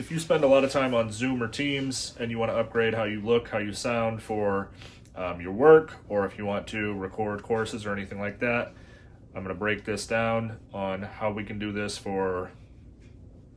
if you spend a lot of time on Zoom or Teams and you want to upgrade how you look, how you sound for your work, or if you want to record courses or anything like that, I'm going to break this down on how we can do this for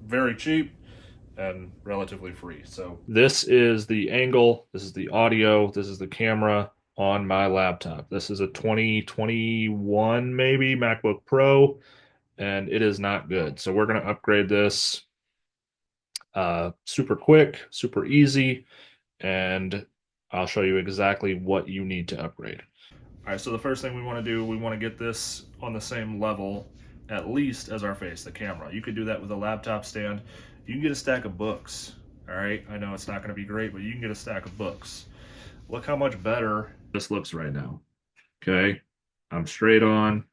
very cheap and relatively free. So this is the angle, this is the audio, this is the camera on my laptop. This is a 2021 maybe MacBook Pro, and it is not good. So we're going to upgrade this super quick, super easy, and I'll show you exactly what you need to upgrade. All right, so the first thing we want to do, we want to get this on the same level at least as our face, the camera. You could do that with a laptop stand. You can get a stack of books. All right, I know it's not going to be great, but you can get a stack of books. Look how much better this looks right now. Okay, I'm straight on.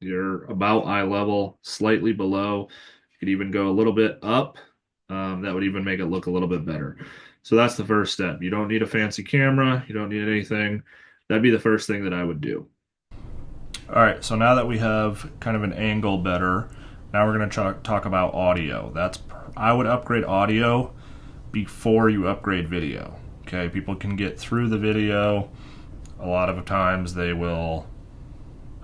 You're about eye level, slightly below. You could even go a little bit up. That would even make it look a little bit better. So that's the first step. You don't need a fancy camera. You don't need anything. That'd be the first thing that I would do. All right, so now that we have kind of an angle better, now we're going to talk about audio. I would upgrade audio before you upgrade video. Okay, people can get through the video. A lot of times they will,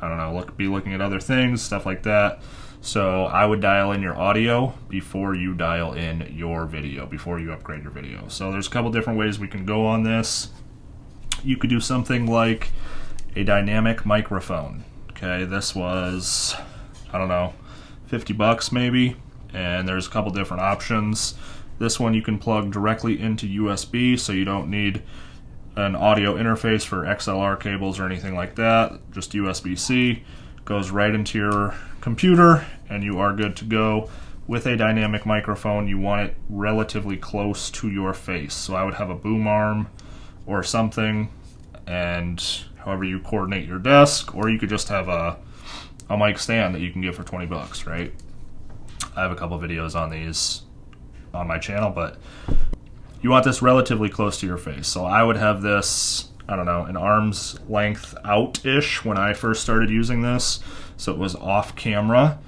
I don't know, be looking at other things, stuff like that. So I would dial in your audio before you dial in your video, before you upgrade your video. So there's a couple different ways we can go on this. You could do something like a dynamic microphone. Okay, this was, I don't know, 50 bucks maybe, and there's a couple different options. This one you can plug directly into USB, so you don't need an audio interface for XLR cables or anything like that. Just USB-C, goes right into your computer, and you are good to go. With a dynamic microphone, you want it relatively close to your face. So I would have a boom arm or something, and however you coordinate your desk, or you could just have a mic stand that you can get for 20 bucks, right? I have a couple videos on these on my channel, but you want this relatively close to your face. So I would have this, I don't know, an arm's length out-ish when I first started using this. So it was off camera,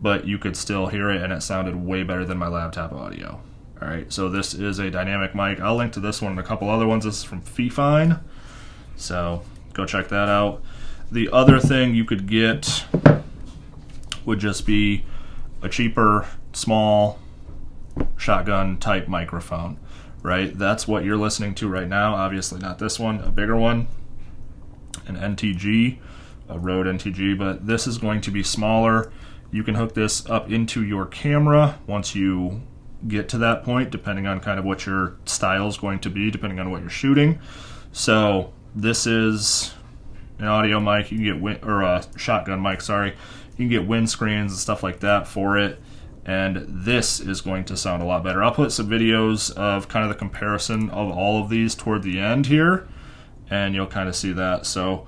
but you could still hear it, and it sounded way better than my laptop audio. All right, so this is a dynamic mic. I'll link to this one and a couple other ones. This is from Fifine, so go check that out. The other thing you could get would just be a cheaper, small shotgun type microphone, right? That's what you're listening to right now. Obviously not this one, a bigger one, an NTG, a Rode NTG, but this is going to be smaller. You can hook this up into your camera once you get to that point, depending on kind of what your style is going to be, depending on what you're shooting. So this is an audio mic. You can get or a shotgun mic, sorry. You can get windscreens and stuff like that for it, and this is going to sound a lot better. I'll put some videos of kind of the comparison of all of these toward the end here, and you'll kind of see that. So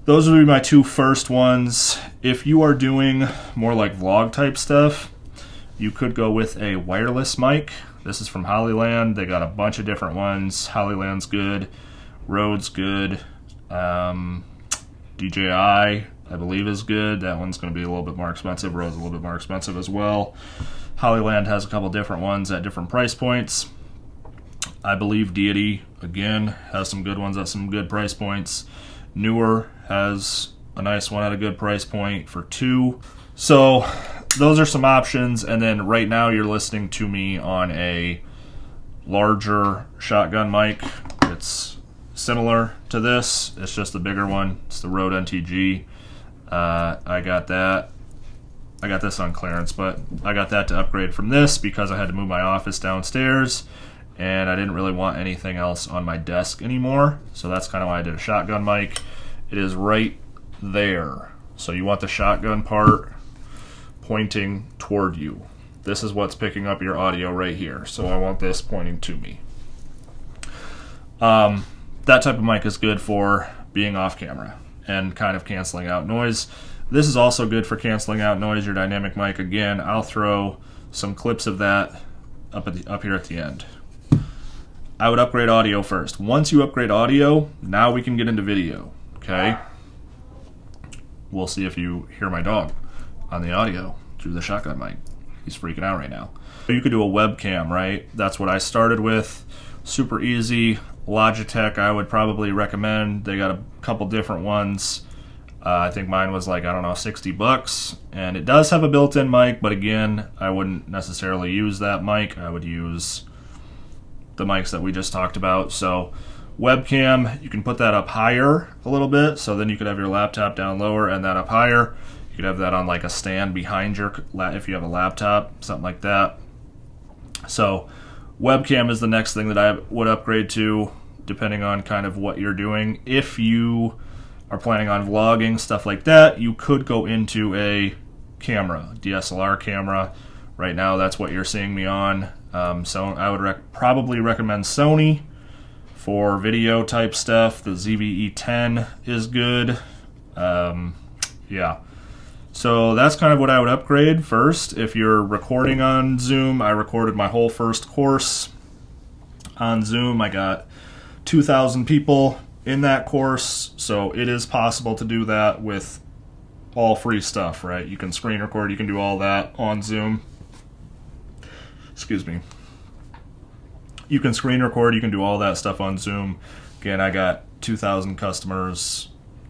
those would be my two first ones. If you are doing more like vlog type stuff, you could go with a wireless mic. This is from Hollyland. They got a bunch of different ones. Hollyland's good, Rode's good, DJI I believe is good. That one's going to be a little bit more expensive. Rode's a little bit more expensive as well. Hollyland has a couple different ones at different price points. I believe Deity, again, has some good ones at some good price points. Newer has a nice one at a good price point for $2. So those are some options, and then right now you're listening to me on a larger shotgun mic. It's similar to this. It's just the bigger one. It's the Rode NTG. I got this on clearance, but I got that to upgrade from this because I had to move my office downstairs, and I didn't really want anything else on my desk anymore. So that's kind of why I did a shotgun mic. It is right there. So you want the shotgun part pointing toward you. This is what's picking up your audio right here. So I want this pointing to me. That type of mic is good for being off camera and kind of canceling out noise. This is also good for canceling out noise, your dynamic mic. Again, I'll throw some clips of that up here at the end. I would upgrade audio first. Once you upgrade audio, now we can get into video, okay? We'll see if you hear my dog on the audio through the shotgun mic. He's freaking out right now. You could do a webcam, right? That's what I started with. Super easy. Logitech I would probably recommend. They got a couple different ones. I think mine was like, I don't know, $60. And it does have a built-in mic, but again, I wouldn't necessarily use that mic. I would use the mics that we just talked about. So webcam, you can put that up higher a little bit, so then you could have your laptop down lower and that up higher. You could have that on like a stand behind your, if you have a laptop, something like that. So webcam is the next thing that I would upgrade to, depending on kind of what you're doing. If you are planning on vlogging, stuff like that, you could go into a camera, DSLR camera. Right now, that's what you're seeing me on. So I would probably recommend Sony for video type stuff. The ZV-E10 is good. Yeah. So that's kind of what I would upgrade first. If you're recording on Zoom, I recorded my whole first course on Zoom. I got 2,000 people in that course, so it is possible to do that with all free stuff, right? You can screen record, you can do all that on Zoom. Excuse me. You can screen record, you can do all that stuff on Zoom. Again, I got 2,000 customers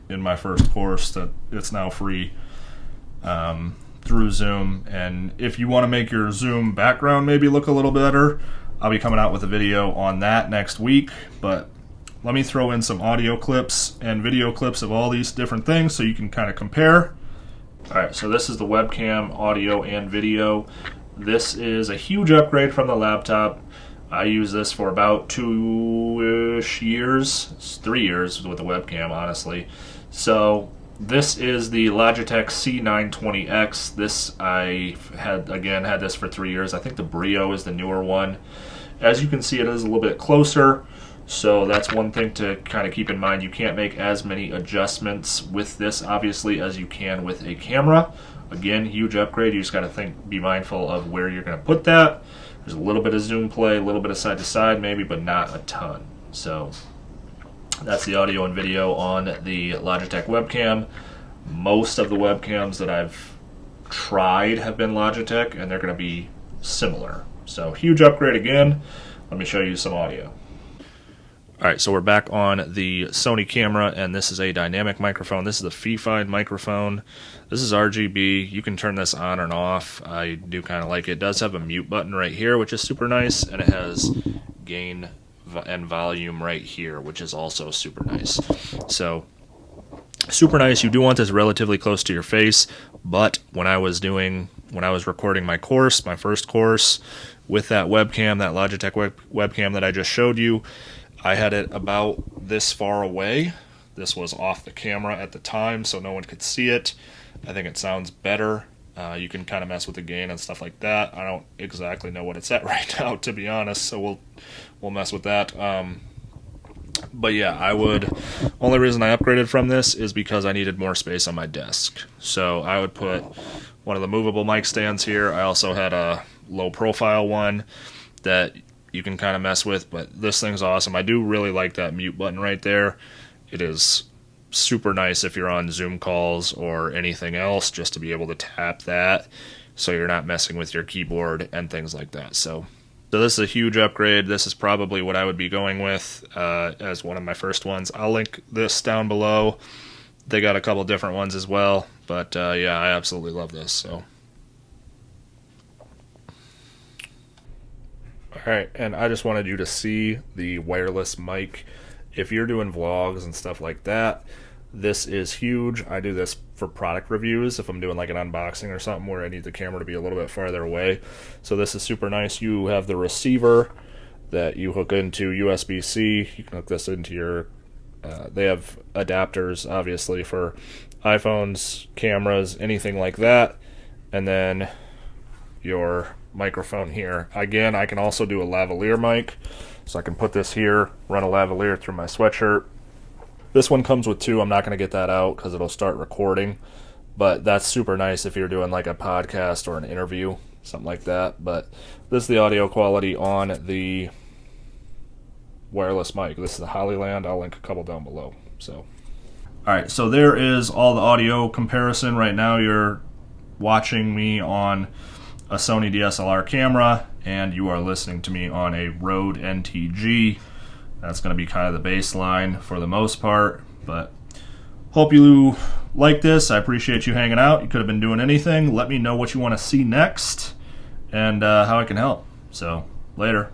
in my first course that it's now free through Zoom. And if you want to make your Zoom background maybe look a little better, I'll be coming out with a video on that next week. But let me throw in some audio clips and video clips of all these different things so you can kind of compare. All right, so this is the webcam, audio, and video. This is a huge upgrade from the laptop. I use this for about 2-ish years, 3 years with the webcam, honestly. So this is the Logitech C920X. This I had this for 3 years. I think the Brio is the newer one. As you can see, it is a little bit closer. So that's one thing to kind of keep in mind. You can't make as many adjustments with this, obviously, as you can with a camera. Again, huge upgrade. You just got to be mindful of where you're going to put that. There's a little bit of zoom play, a little bit of side to side maybe, but not a ton. So that's the audio and video on the Logitech webcam. Most of the webcams that I've tried have been Logitech, and they're going to be similar. So huge upgrade again. Let me show you some audio. All right, so we're back on the Sony camera, and this is a dynamic microphone. This is the Fifine microphone. This is RGB. You can turn this on and off. I do kind of like it. It does have a mute button right here, which is super nice, and it has gain and volume right here, which is also super nice. So super nice. You do want this relatively close to your face, but when I was recording my course, my first course, with that webcam, that Logitech webcam that I just showed you, I had it about this far away. This was off the camera at the time, so no one could see it. I think it sounds better. You can kind of mess with the gain and stuff like that. I don't exactly know what it's at right now, to be honest, so we'll mess with that. But yeah, only reason I upgraded from this is because I needed more space on my desk. So I would put one of the movable mic stands here. I also had a low profile one that you can kind of mess with, but this thing's awesome. I do really like that mute button right there. It is super nice if you're on Zoom calls or anything else, just to be able to tap that so you're not messing with your keyboard and things like that. So this is a huge upgrade. This is probably what I would be going with as one of my first ones. I'll link this down below. They got a couple different ones as well, but yeah, I absolutely love this. So. Alright, and I just wanted you to see the wireless mic. If you're doing vlogs and stuff like that, this is huge. I do this for product reviews if I'm doing like an unboxing or something where I need the camera to be a little bit farther away. So this is super nice. You have the receiver that you hook into USB-C. You can hook this into your... they have adapters, obviously, for iPhones, cameras, anything like that. And then your microphone here. Again, I can also do a lavalier mic, so I can put this here, run a lavalier through my sweatshirt. This one comes with two. I'm not going to get that out because it'll start recording, but that's super nice if you're doing like a podcast or an interview, something like that. But this is the audio quality on the wireless mic. This is the Hollyland. I'll link a couple down below. So, all right, so there is all the audio comparison. Right now you're watching me on a Sony DSLR camera, and you are listening to me on a Rode NTG. That's going to be kind of the baseline for the most part, but hope you like this. I appreciate you hanging out. You could have been doing anything. Let me know what you want to see next and how I can help. So, later.